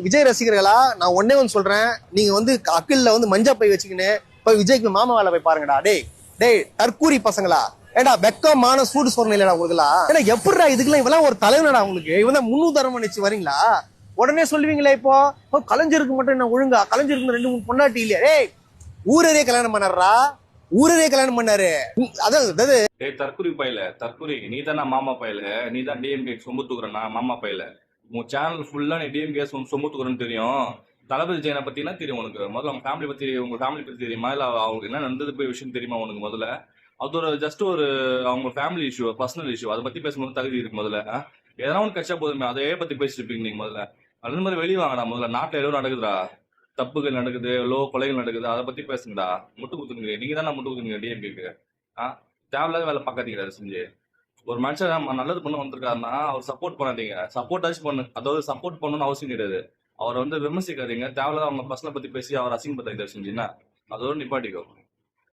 விஜய் ரசிகர்களா நான் ஒன்னே ஒன்று சொல்றேன், நீங்க வந்து அக்கில்ல வந்து மஞ்சா பை வச்சுக்கின்னு போய் விஜய்க்கு மாமா வேலை போய் பாருங்கடா. டேய் தற்கூரி பசங்களா, ஏடா வெக்கமான சூடு சொரணை இல்லடா உங்களுக்குலாம். ஏன்னா எப்படிடா இதுக்கெல்லாம் இவெல்லாம் ஒரு தலைவனடா உங்களுக்கு? இவன் தான் முன்னுதாரணம் நினைச்சு வரீங்களா? உடனே சொல்லுவீங்களே இப்போ கலைஞருக்கு மட்டும் என்ன ஒழுங்கா, கலைஞருக்கு 2 3 பொண்டாட்டி இல்லையா? டேய் ஊரரே கல்யாணம் பண்ணாரா, ஊரரே கல்யாணம் பண்ணாரு. அதாவது தற்குறி பையல, தற்குறி நீ தானே மாமா பையல, நீ தான் டிஎம்கே சொம்பு தூக்குறனா மாமா பையல. உன் சேனல் ஃபுல்லா நீ டிஎம்கே சொம்பு தூக்குறன்னு தெரியும். தளபதி ஜெயனை பத்தி என்ன தெரியும் உனக்கு? முதல்ல அவங்க ஃபேமிலி பத்தி, உங்க ஃபேமிலி பத்தி தெரியுமா? இல்ல அவங்களுக்கு என்ன நடந்தது போய் விஷயம் தெரியுமா உனக்கு? முதல்ல அது ஒரு ஜஸ்ட் ஒரு அவங்க ஃபேமிலி இஷ்யூ, பர்சனல் இஷ்யூ. அதை பத்தி பேசும்போது தகுதி இருக்கு முதல்ல. எதனா ஒன்று கட்சா போதுமே, அதே பத்தி பேசிட்டு இருப்பீங்க நீங்க முதல்ல. அதே மாதிரி வெளியே வாங்கடா முதல்ல. நாட்டில் எவ்வளோ நடக்குதுடா, தப்புகள் நடக்குது, கொலைகள் நடக்குது, அதை பத்தி பேசுங்கடா. முட்டு குத்துங்க, நீங்க தான் முட்டு குத்துங்க டிஎம்கேக்கு. தேவையில்லாத வேலை பார்க்காதீங்க. அதை செஞ்சு ஒரு மனுஷன் நல்லது பண்ண வந்திருக்காருன்னா அவர் சப்போர்ட் பண்ணாதீங்க. சப்போர்ட் ஆச்சு பண்ணு, அதாவது சப்போர்ட் பண்ணணும்னு அவசியம் கிடையாது. அவர் வந்து விமர்சிக்காதீங்க. தேவையில்லாத அவங்க பர்சனை பத்தி பேசி அவர் அசிங்கப்படுத்த செஞ்சுன்னா அதோட நிப்பாட்டிக்கோ.